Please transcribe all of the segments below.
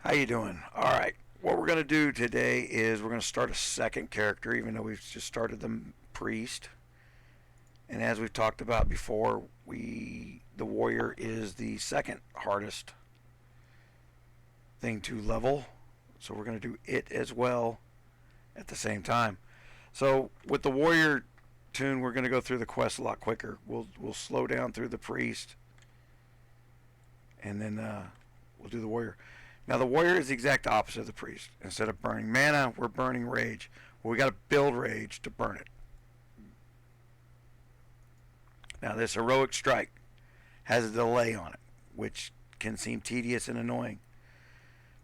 How you doing? All right. What we're going to do today is we're going to start a second character, even though we've just started the priest. And as we've talked about before, the warrior is the second hardest thing to level. So we're going to do it as well at the same time. So with the warrior tune, we're going to go through the quest a lot quicker. We'll slow down through the priest, and then we'll do the warrior. Now the warrior is the exact opposite of the priest. Instead of burning mana, we're burning rage. Well, we got to build rage to burn it. Now this heroic strike has a delay on it, which can seem tedious and annoying.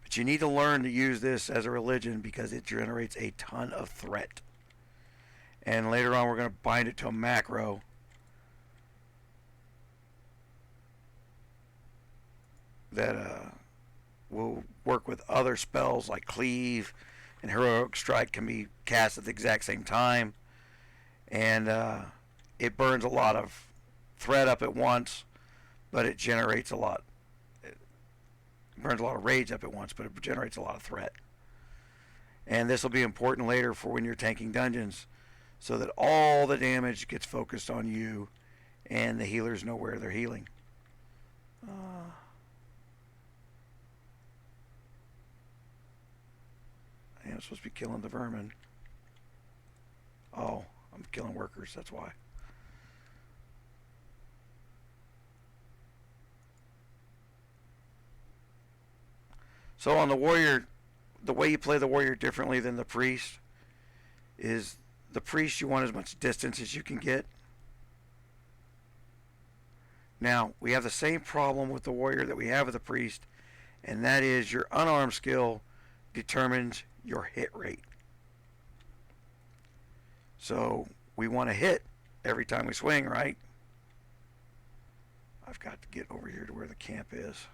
But you need to learn to use this as a religion because it generates a ton of threat. And later on we're going to bind it to a macro that will work with other spells like cleave, and heroic strike can be cast at the exact same time. And it burns a lot of threat up at once, but it generates a lot. It burns a lot of rage up at once, but it generates a lot of threat. And this will be important later for when you're tanking dungeons, so that all the damage gets focused on you, and the healers know where they're healing. I'm supposed to be killing the vermin. Oh, I'm killing workers, that's why. So on the warrior, the way you play the warrior differently than the priest is the priest you want as much distance as you can get. Now, we have the same problem with the warrior that we have with the priest, and that is your unarmed skill determines your hit rate. So we want to hit every time we swing, right? I've got to get over here to where the camp is.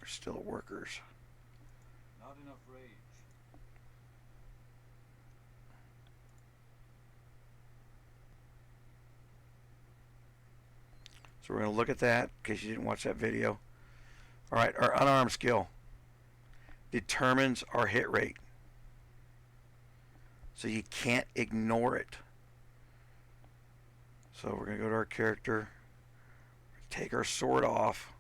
We're still workers. Not enough rage. So we're going to look at that in case you didn't watch that video. All right, our unarmed skill determines our hit rate. So you can't ignore it. So we're going to go to our character, take our sword off.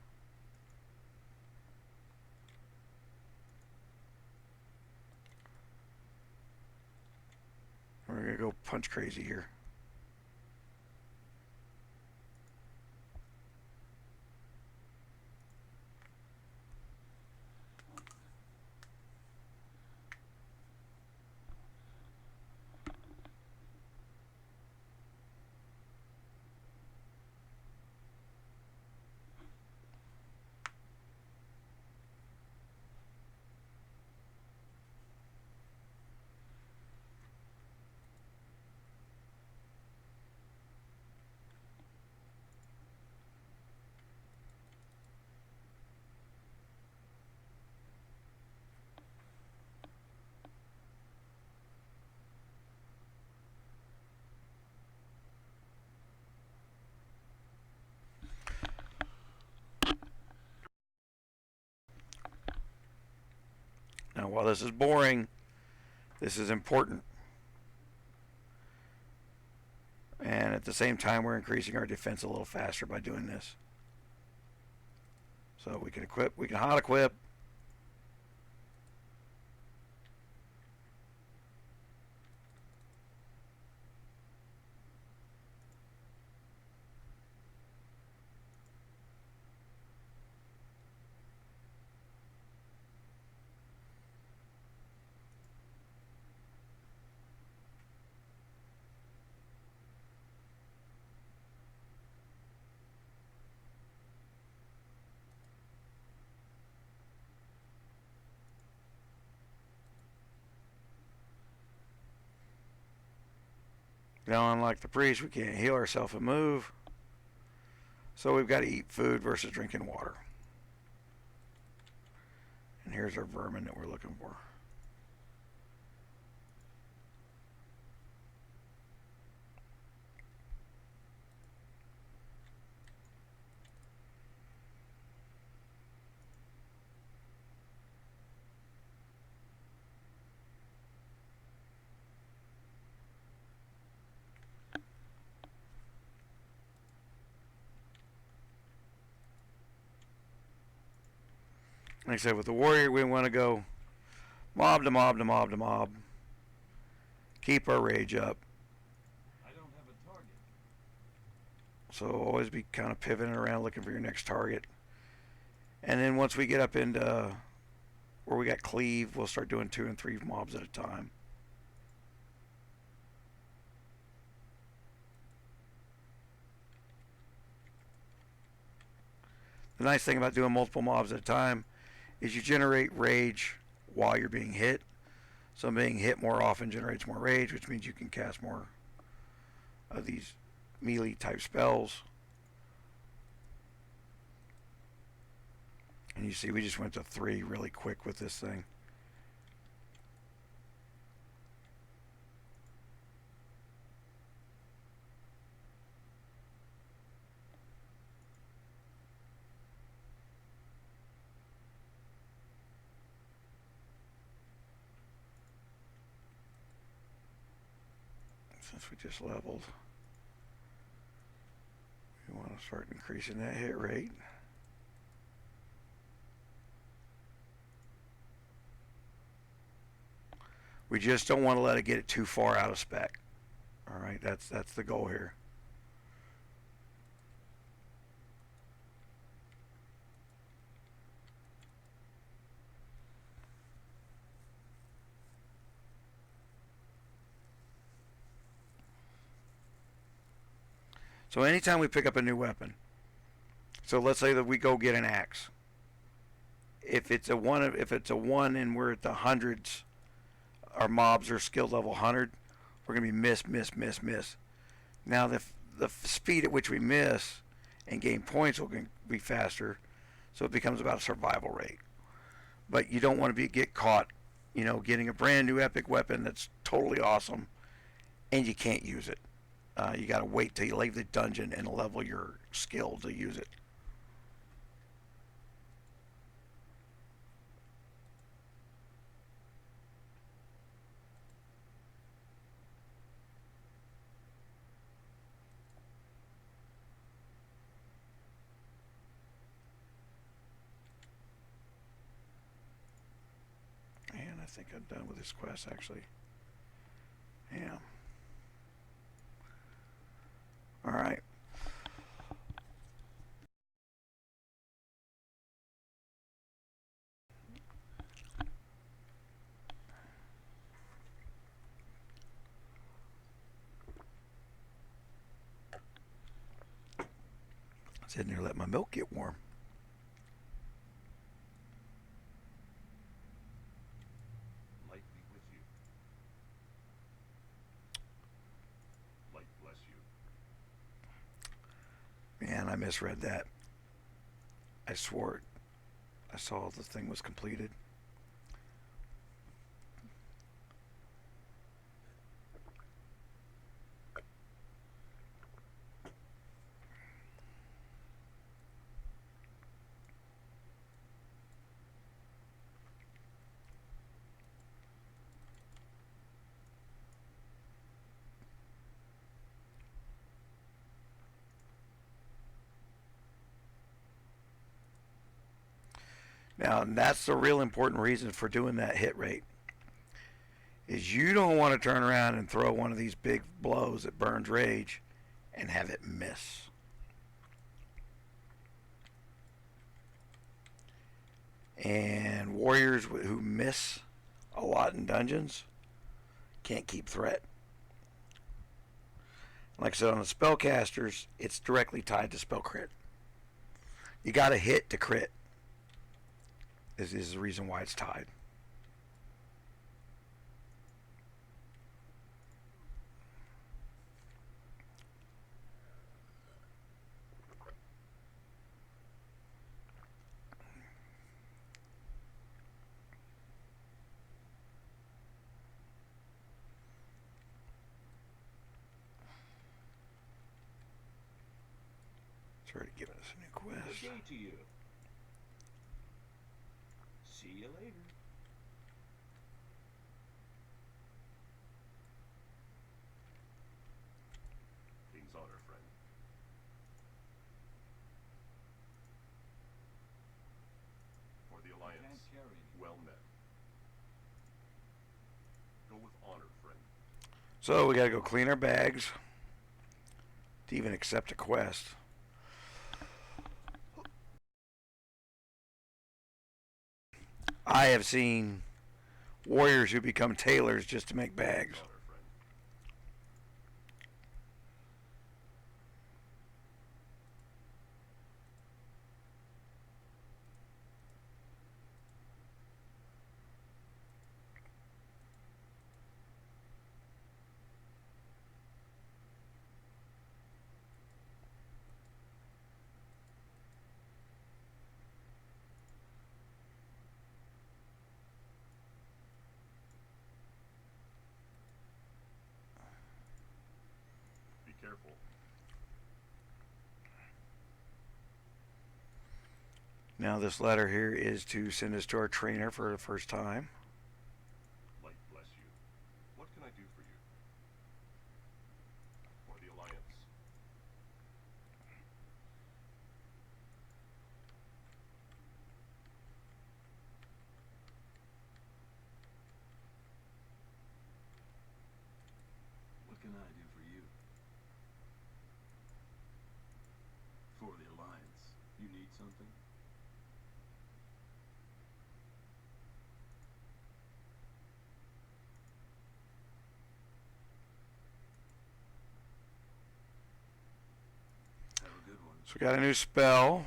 We're going to go punch crazy here. Now, while this is boring, this is important. And at the same time, we're increasing our defense a little faster by doing this. So we can equip, we can hot equip. Now, unlike the priest, we can't heal ourselves and move. So we've got to eat food versus drinking water. And here's our vermin that we're looking for. Like I said, with the warrior, we want to go mob to mob to mob to mob. Keep our rage up. I don't have a target. So always be kind of pivoting around looking for your next target. And then once we get up into where we got cleave, we'll start doing 2 and 3 mobs at a time. The nice thing about doing multiple mobs at a time is you generate rage while you're being hit. So being hit more often generates more rage, which means you can cast more of these melee type spells. And you see we just went to 3 really quick with this thing. Since we just leveled, we want to start increasing that hit rate. We just don't want to let it get it too far out of spec. All right, that's the goal here. So anytime we pick up a new weapon, so let's say that we go get an axe. If it's a one and we're at the hundreds, our mobs are skill level 100, we're gonna be miss, miss, miss, miss. Now the speed at which we miss and gain points will be faster, so it becomes about a survival rate. But you don't want to get caught, getting a brand new epic weapon that's totally awesome, and you can't use it. You got to wait till you leave the dungeon and level your skill to use it. And I think I'm done with this quest, actually. Yeah. All right. Sitting there, let my milk get warm. Light be with you. Light bless you. Man, I misread that. I swore I saw the thing was completed. Now, and that's the real important reason for doing that hit rate. Is you don't want to turn around and throw one of these big blows that burns rage and have it miss. And warriors who miss a lot in dungeons can't keep threat. Like I said, on the spellcasters, it's directly tied to spell crit. You got to hit to crit. This is the reason why it's tied. already given us a new quest. Good day to you. See you later. King's honor, friend. For the Alliance, well met. Go with honor, friend. So we gotta go clean our bags to even accept a quest. I have seen warriors who become tailors just to make bags. Honor, friend. Be careful. Now this letter here is to send us to our trainer for the first time. Light bless you. What can I do for you? For the Alliance. What can I do for you? For the Alliance. You need something? Have a good one. So we got a new spell.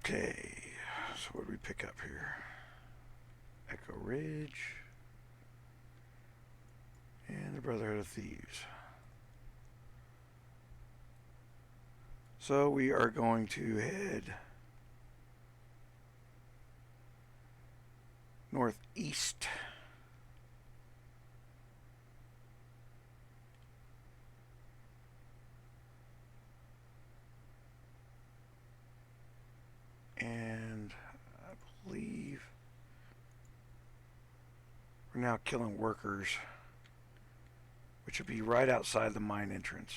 Okay, so what do we pick up here? Echo Ridge and the Brotherhood of Thieves. So we are going to head northeast. And I believe we're now killing workers, which would be right outside the mine entrance.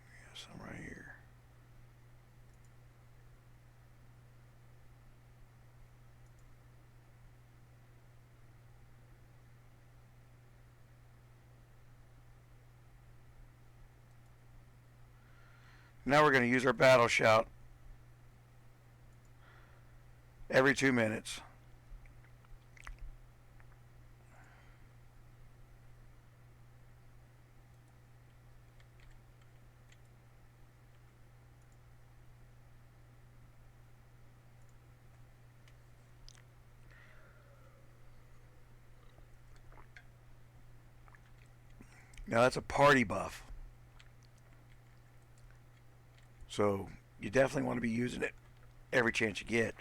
Yeah, some right here. Now we're going to use our battle shout every 2 minutes. Now that's a party buff. So you definitely want to be using it every chance you get.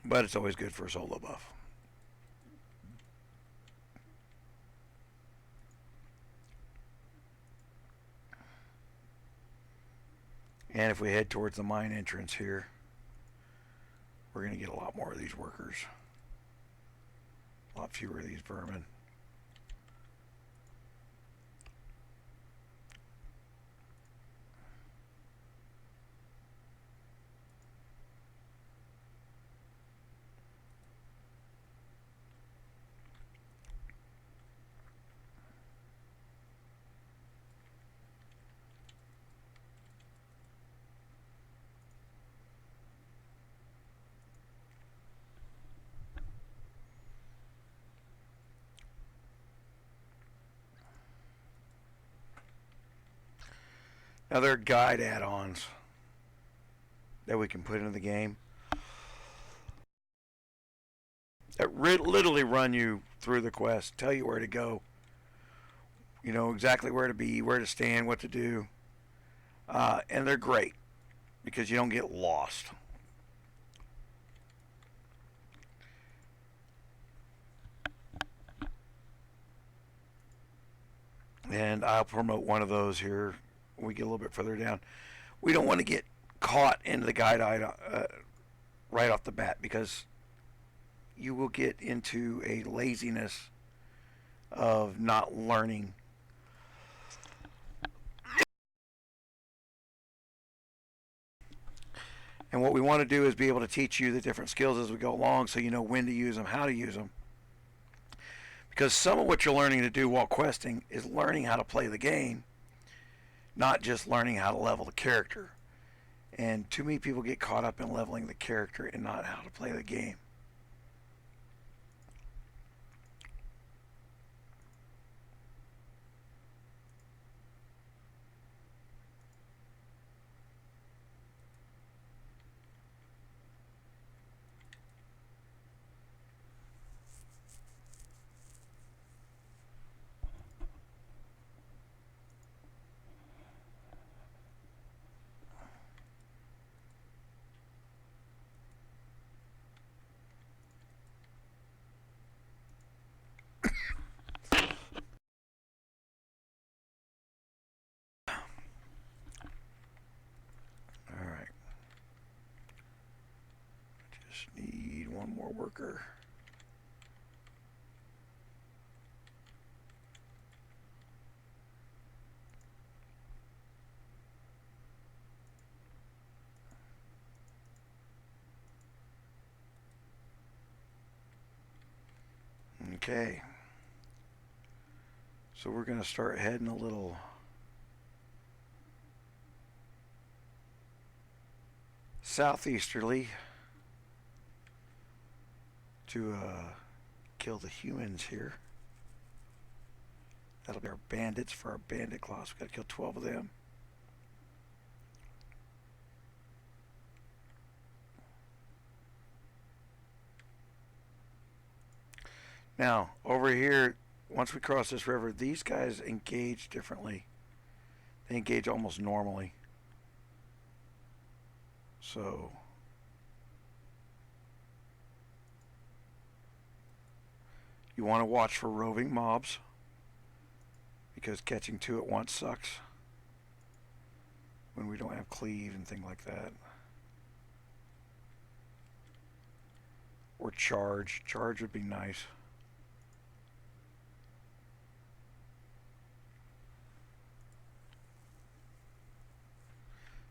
But it's always good for a solo buff. And if we head towards the mine entrance here, we're going to get a lot more of these workers. A lot fewer of these vermin. Now there are guide add-ons that we can put into the game that literally run you through the quest, tell you where to go, you know exactly where to be, where to stand, what to do, and they're great because you don't get lost. And I'll promote one of those here when we get a little bit further down. We don't want to get caught into the guide item right off the bat because you will get into a laziness of not learning. And what we want to do is be able to teach you the different skills as we go along so you know when to use them, how to use them. Because some of what you're learning to do while questing is learning how to play the game, not just learning how to level the character. And too many people get caught up in leveling the character and not how to play the game. Alright. Just need one more worker. Okay. So we're going to start heading a little southeasterly to kill the humans here. That'll be our bandits for our bandit class. We've got to kill 12 of them. Now, over here, once we cross this river, these guys engage differently. They engage almost normally. So, you want to watch for roving mobs because catching two at once sucks when we don't have cleave and things like that. Or charge. Charge would be nice.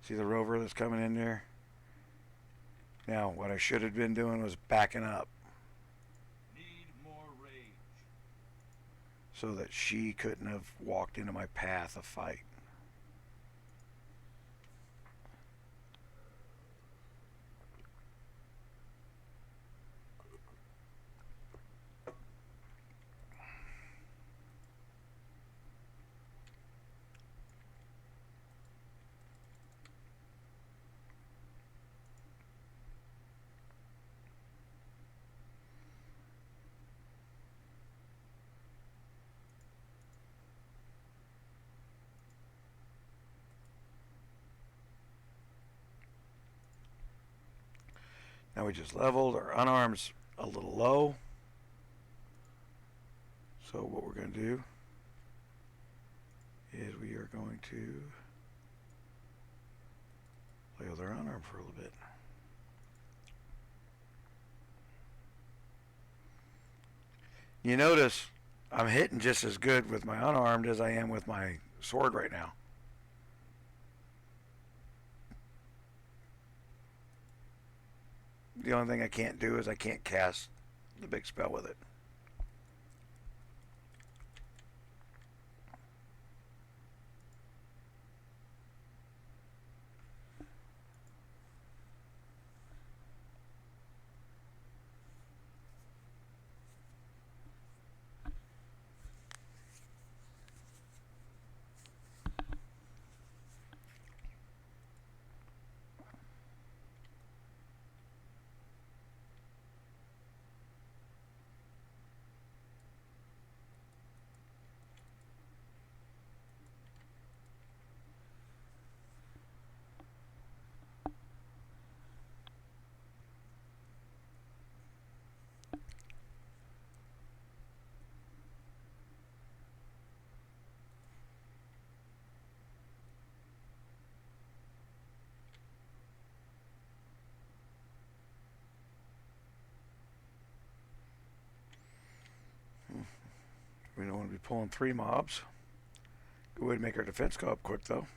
See the rover that's coming in there? Now, what I should have been doing was backing up. Need more rage. So that she couldn't have walked into my path of fight. Now we just leveled. Our unarmed's a little low. So what we're going to do is we are going to play with our unarmed for a little bit. You notice I'm hitting just as good with my unarmed as I am with my sword right now. The only thing I can't do is I can't cast the big spell with it. pulling 3 mobs. Good way to make our defense go up quick, though.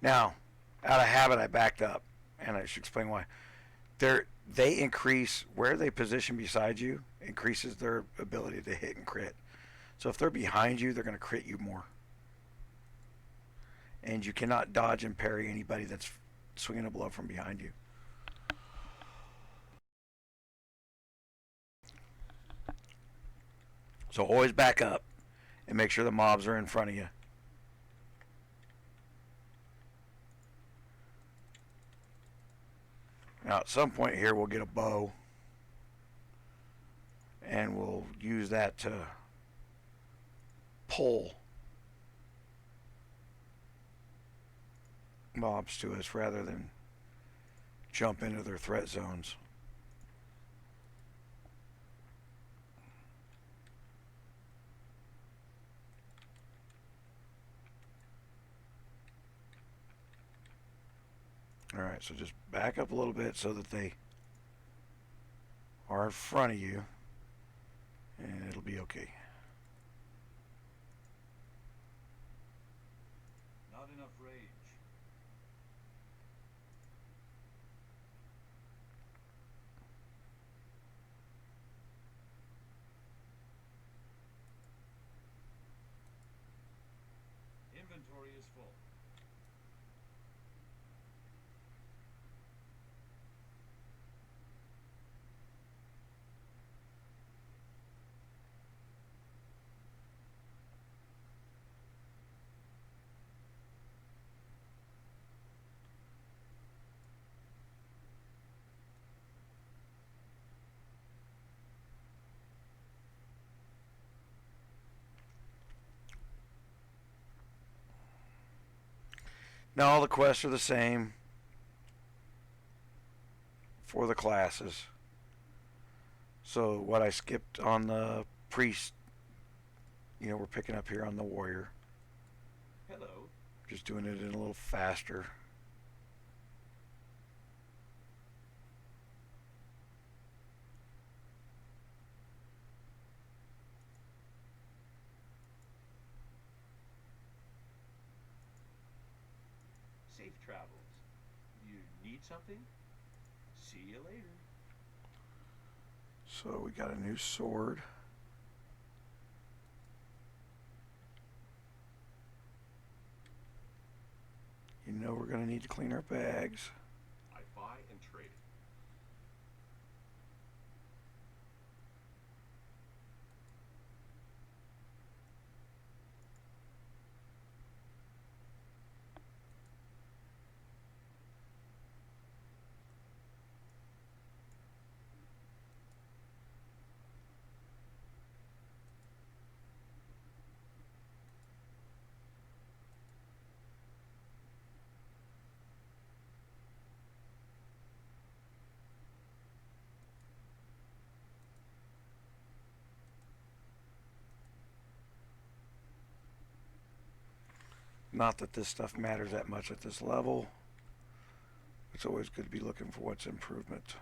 Now, out of habit, I backed up, and I should explain why. They increase where they position beside you, increases their ability to hit and crit. So if they're behind you, they're going to crit you more. And you cannot dodge and parry anybody that's swinging a blow from behind you. So always back up and make sure the mobs are in front of you. Now at some point here we'll get a bow and we'll use that to pull mobs to us rather than jump into their threat zones. Alright, so just back up a little bit so that they are in front of you, and it'll be okay. Not enough rage. Inventory is full. Now all the quests are the same for the classes. So what I skipped on the priest, we're picking up here on the warrior. Hello. Just doing it in a little faster. Safe travels. You need something? See you later. So we got a new sword. We're going to need to clean our bags. I buy and trade it. Not that this stuff matters that much at this level. It's always good to be looking for what's improvement.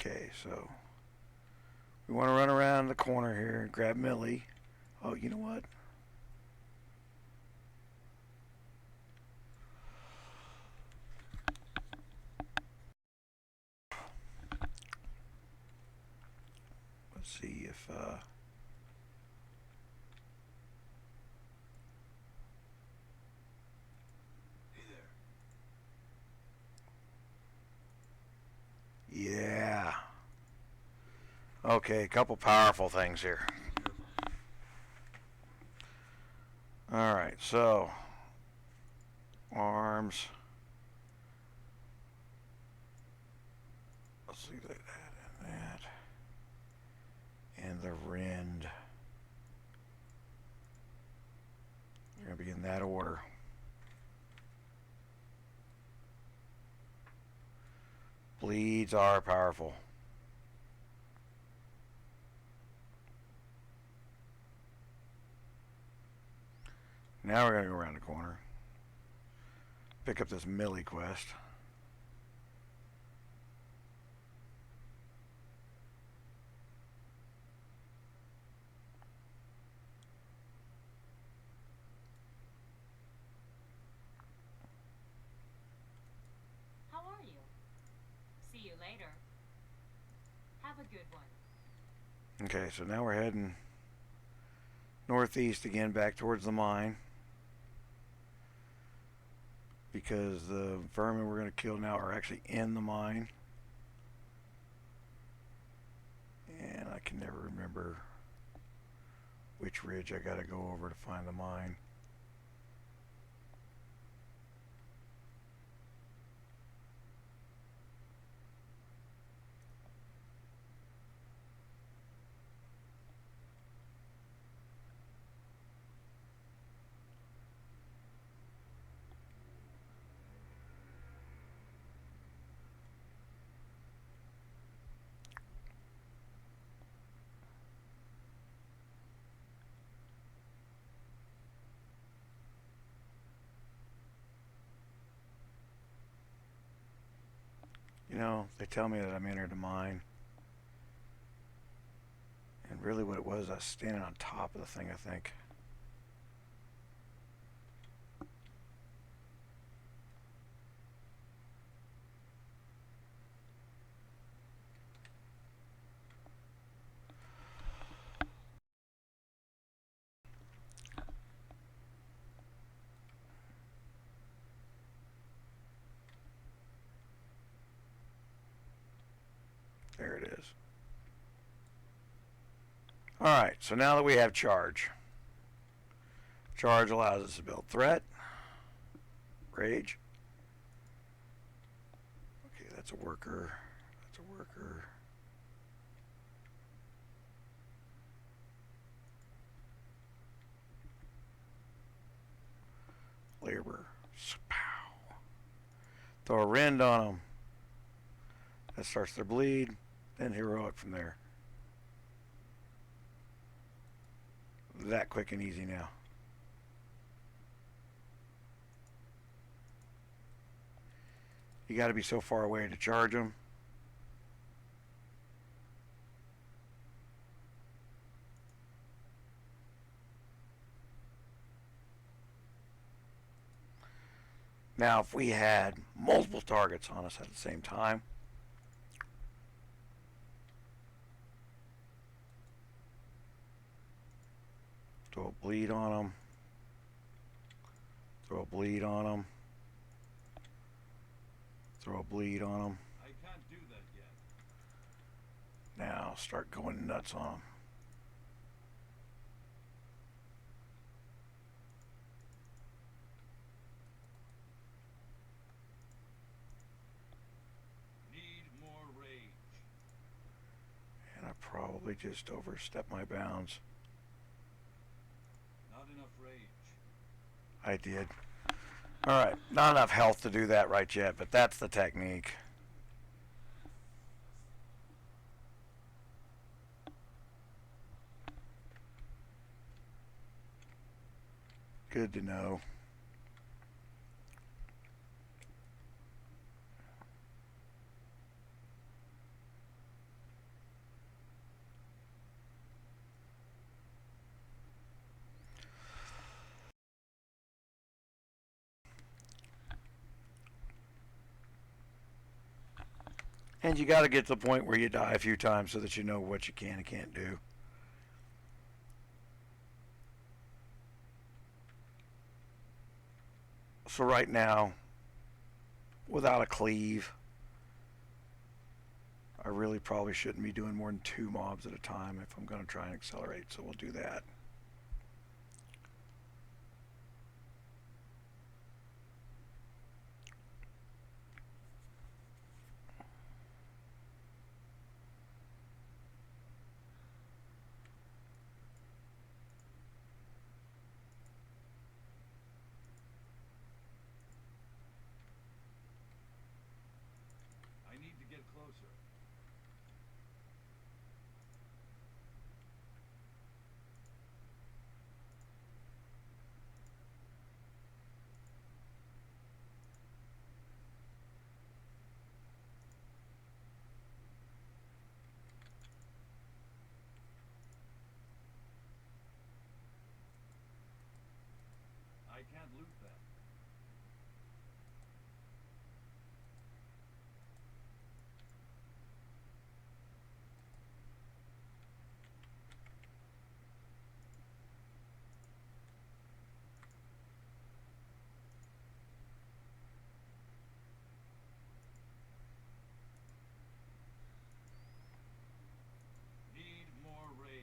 Okay, so we want to run around the corner here and grab Millie. Oh, you know what? Let's see if Hey there. yeah. Okay, a couple powerful things here. Alright, so arms. Let's see that and that. And the rend. They're going to be in that order. Bleeds are powerful. Now we're going to go around the corner. Pick up this Millie quest. How are you? See you later. Have a good one. Okay, so now we're heading northeast again, back towards the mine. Because the vermin we're going to kill now are actually in the mine. And I can never remember which ridge I got to go over to find the mine. You know, they tell me that I'm entered the mine. And really what it was, I was standing on top of the thing, I think. There it is. Alright, so now that we have charge. Charge allows us to build threat. Rage. Okay, that's a worker. That's a worker. Labor. Pow. Throw a rend on them. That starts their bleed. Then heroic from there. That quick and easy now. You got to be so far away to charge them. Now, if we had multiple targets on us at the same time, throw a bleed on them, throw a bleed on them, throw a bleed on them. I can't do that yet. Now, start going nuts on them. Need more rage. And I probably just overstepped my bounds. Not enough rage. I did. Alright, not enough health to do that right yet, but that's the technique. Good to know. And you got to get to the point where you die a few times so that you know what you can and can't do. So right now, without a cleave, I really probably shouldn't be doing more than 2 mobs at a time if I'm going to try and accelerate, so we'll do that. I need to get closer. I can't loot them. Need more rage.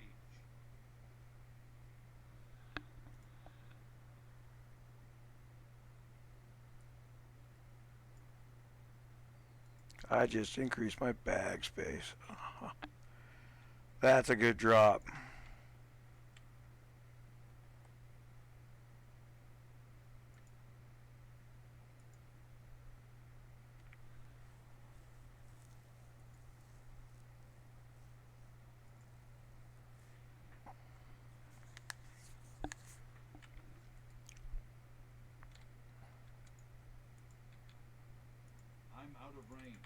I just increased my bag space. That's a good drop. I'm out of range.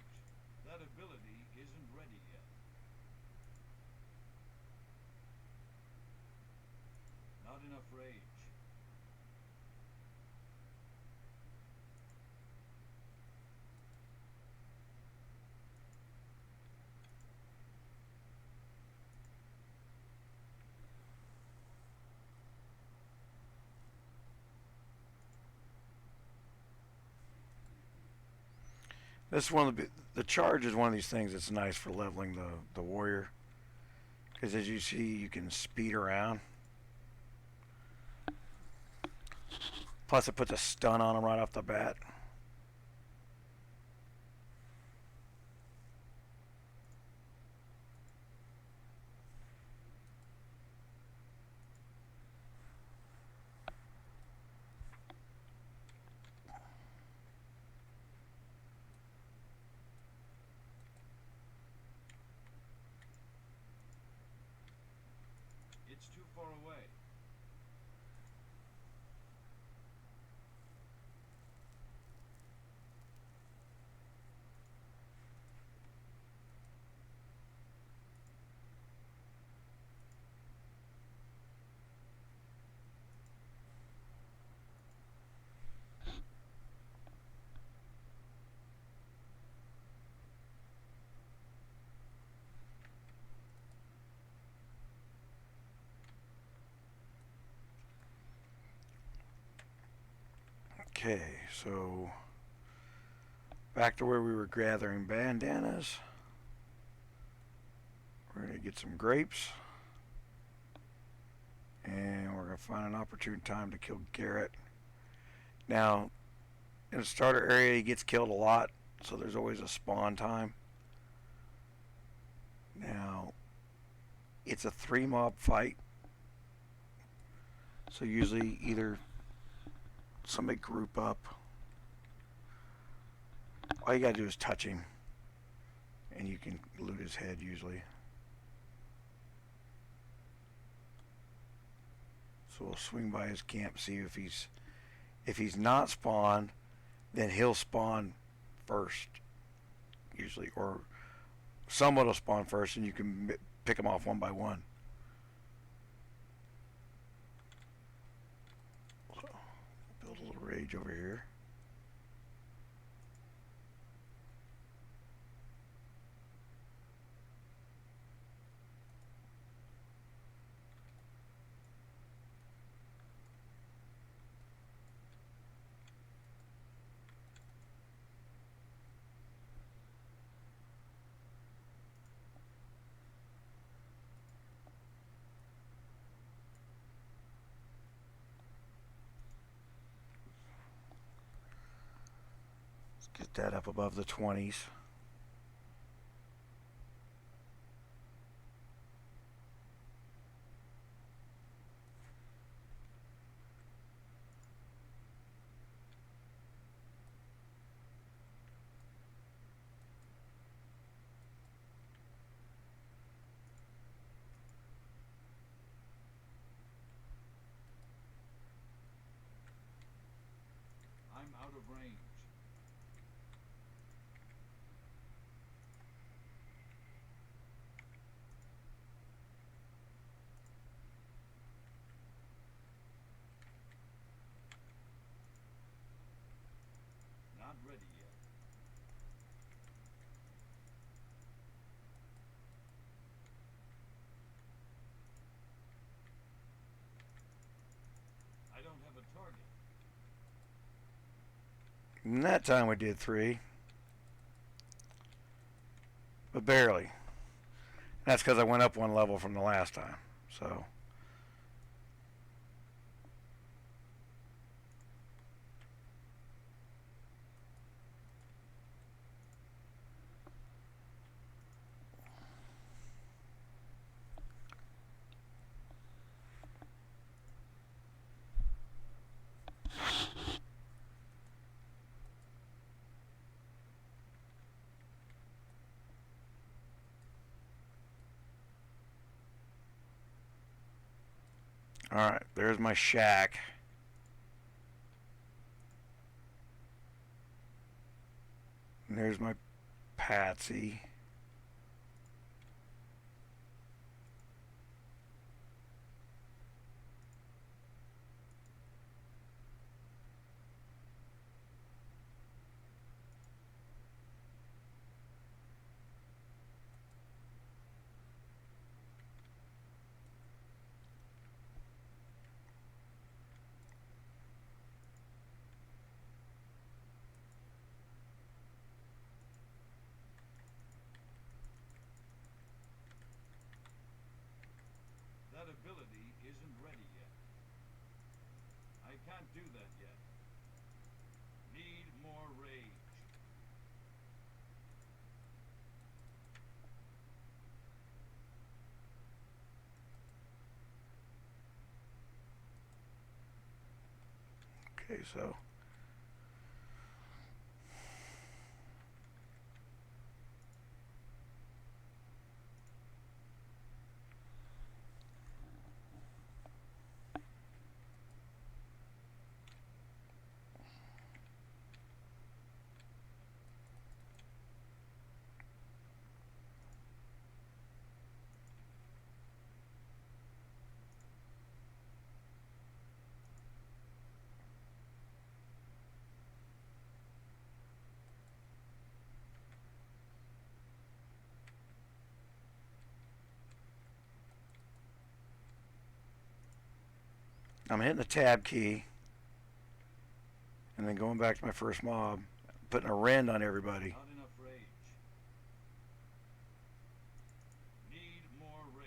That ability isn't ready yet. Not enough rage. This is one of the charge is one of these things that's nice for leveling the warrior, because as you see, you can speed around. Plus, it puts a stun on him right off the bat. It's too far away. Okay, so back to where we were gathering bandanas. We're going to get some grapes. And we're going to find an opportune time to kill Garrett. Now, in the starter area, he gets killed a lot, so there's always a spawn time. Now, it's a 3-mob fight. So usually either somebody group up. All you gotta do is touch him, and you can loot his head usually. So we'll swing by his camp, see if he's not spawned, then he'll spawn first usually, or someone will spawn first, and you can pick them off one by one. So, build a little rage over here. Get that up above the 20s. I'm out of range. Not ready yet. I don't have a target. And that time we did 3. But barely. That's because I went up 1 level from the last time. So. Alright, there's my shack. And there's my Patsy. That ability isn't ready yet. I can't do that yet. Need more rage. Okay, so. I'm hitting the tab key. And then going back to my first mob. Putting a rend on everybody. Not enough rage. Need more rage.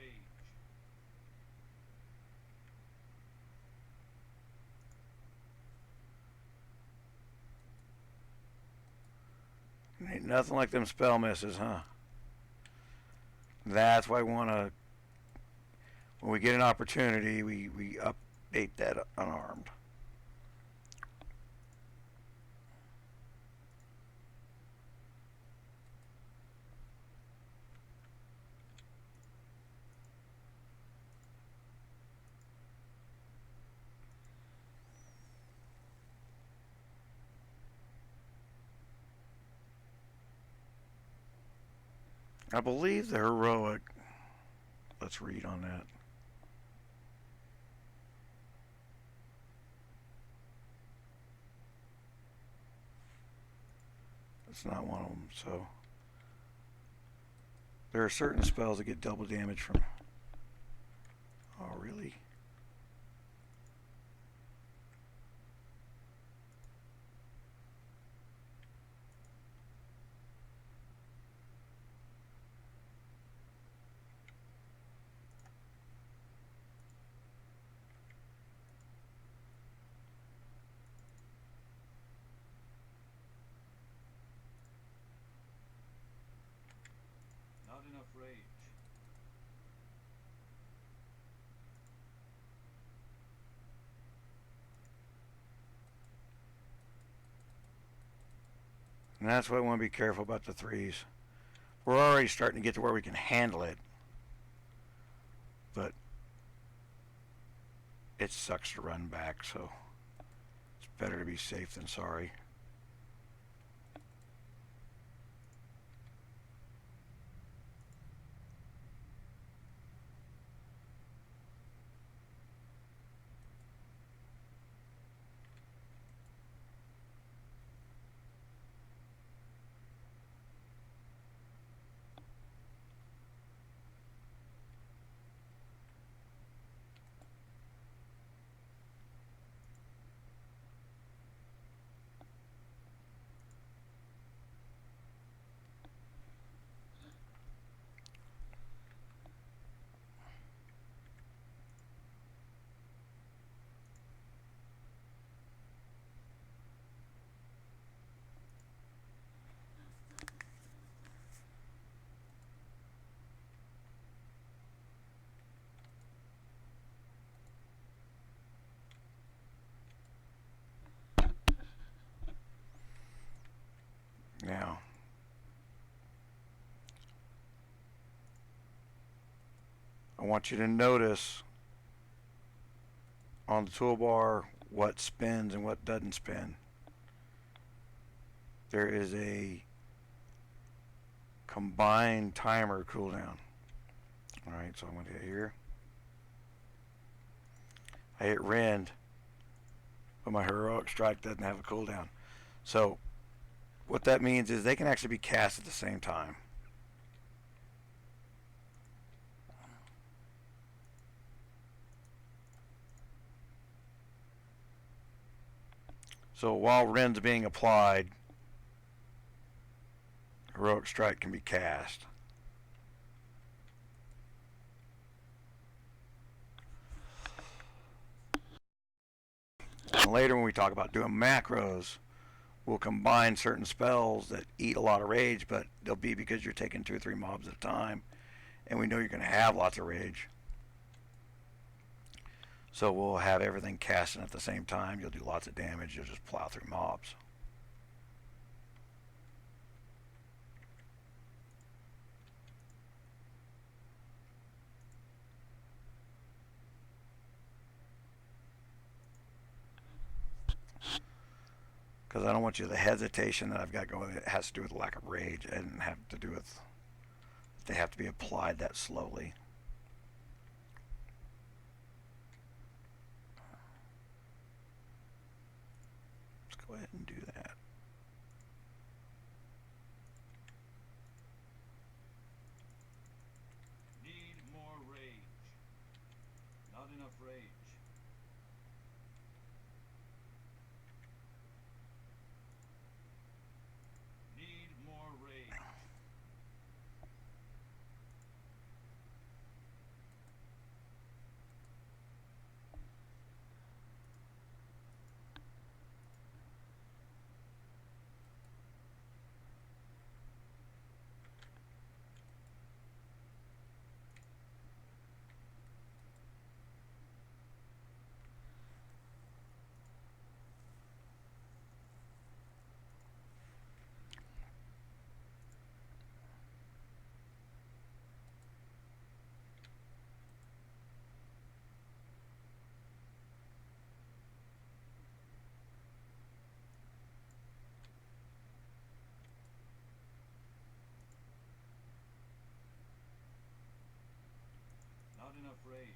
Ain't nothing like them spell misses, huh? That's why I want to, when we get an opportunity, we update that unarmed. I believe the heroic, let's read on that. It's not one of them, so. There are certain spells that get double damage from. Oh, really? Not enough rage. And that's why I want to be careful about the threes. We're already starting to get to where we can handle it, but it sucks to run back, so it's better to be safe than sorry. Now, I want you to notice on the toolbar what spins and what doesn't spin. There is a combined timer cooldown. Alright, so I'm going to hit here. I hit rend, but my heroic strike doesn't have a cooldown. So what that means is they can actually be cast at the same time. So while rend's being applied, heroic strike can be cast. And later when we talk about doing macros, we'll combine certain spells that eat a lot of rage, but they'll be because you're taking 2 or 3 mobs at a time, and we know you're going to have lots of rage. So we'll have everything casting at the same time. You'll do lots of damage. You'll just plow through mobs. Because I don't want you the hesitation that I've got going. It has to do with lack of rage. It doesn't have to do with they have to be applied that slowly. Let's go ahead and do that. Need more rage. Not enough rage. Need more rage. Not enough rage.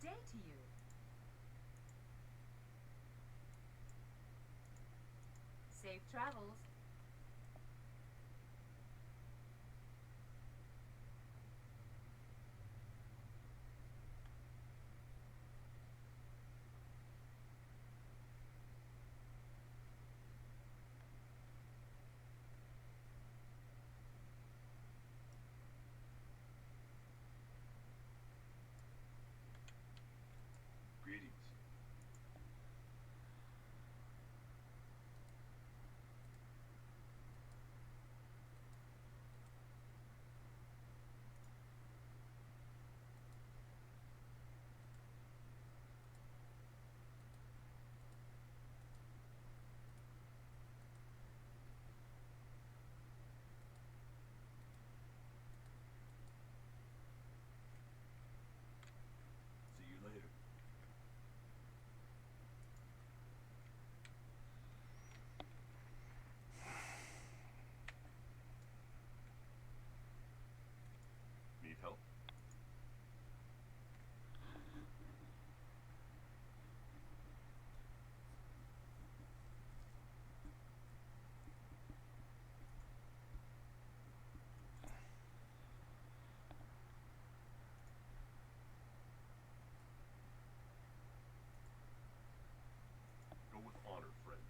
Good day to you. Safe travels. Greetings. See you later. Need help? Go with honor, friend.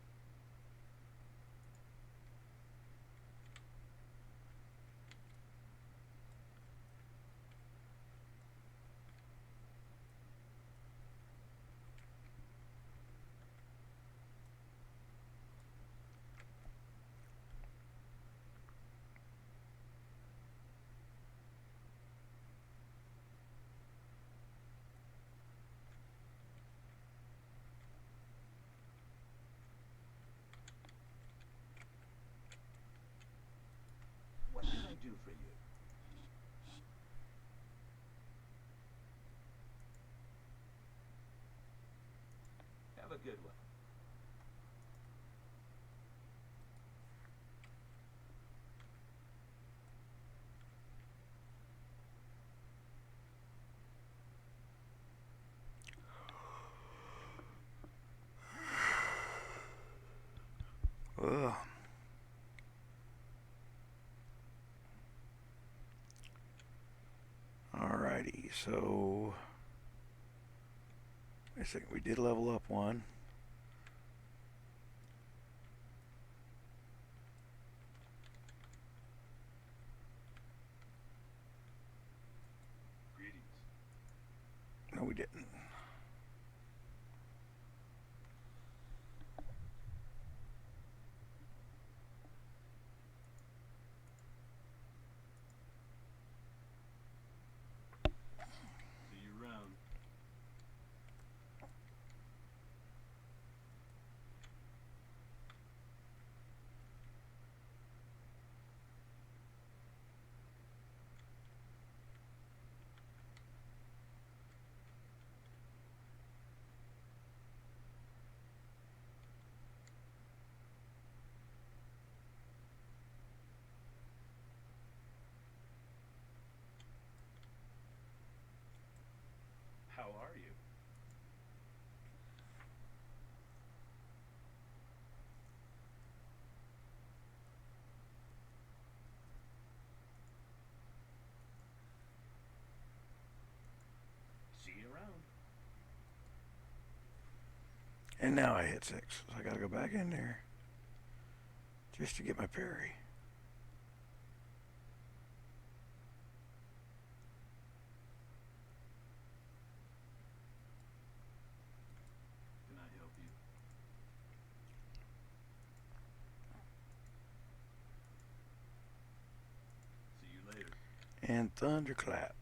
What can I do for you? Have a good one. Ugh. Alrighty, so I think we did level up one. Greetings. No, we didn't. See you around. How are you? See you around. And now I hit 6, so I gotta go back in there just to get my parry. Can I help you? See you later. And thunderclap.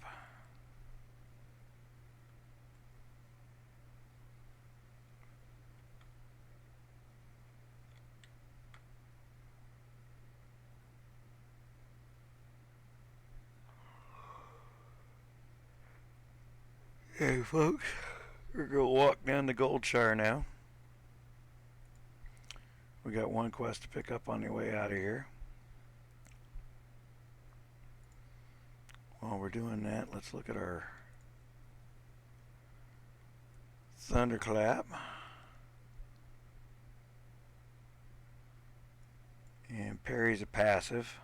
Hey folks, we're gonna walk down the Gold Shire now. We got one quest to pick up on the way out of here. While we're doing that, let's look at our Thunderclap. And parry's a passive.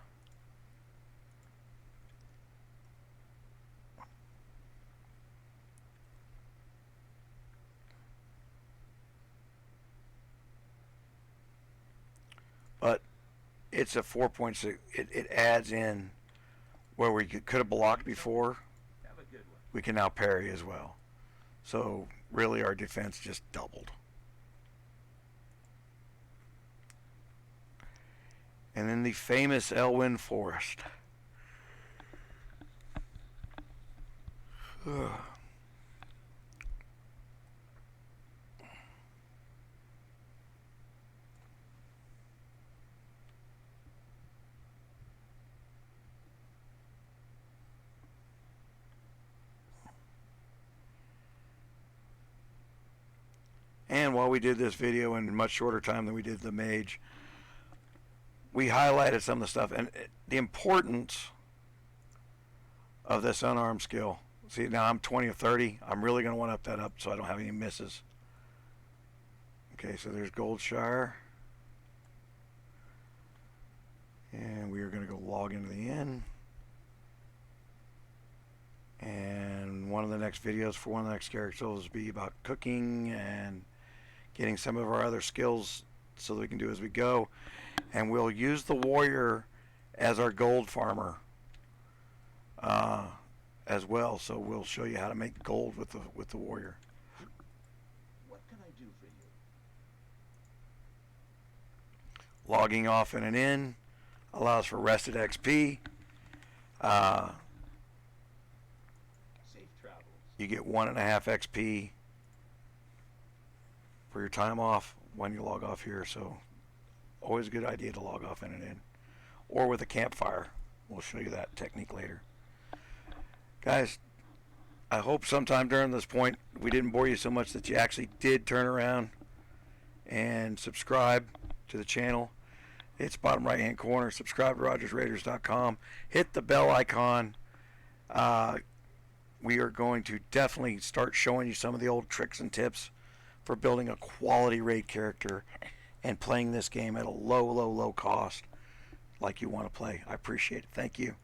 But it's a 4.6. It adds in where we could have blocked before. Have a good one. We can now parry as well. So really our defense just doubled. And then the famous Elwyn Forest. And while we did this video in much shorter time than we did the mage, we highlighted some of the stuff and the importance of this unarmed skill. See, now I'm 20 or 30. I'm really going to want to up that up so I don't have any misses. Okay, so there's Goldshire. And we are going to go log into the inn. And one of the next videos for one of the next characters will be about cooking and getting some of our other skills so that we can do as we go. And we'll use the warrior as our gold farmer as well. So we'll show you how to make gold with the warrior. What can I do for you? Logging off in an inn allows for rested XP. Safe travels. You get 1.5 XP for your time off when you log off here. So always a good idea to log off in an inn or with a campfire. We'll show you that technique later. Guys, I hope sometime during this point we didn't bore you so much that you actually did turn around and subscribe to the channel. It's bottom right hand corner. Subscribe to RogersRaiders.com. Hit the bell icon. We are going to definitely start showing you some of the old tricks and tips for building a quality raid character and playing this game at a low cost like you want to play. I appreciate it. Thank you.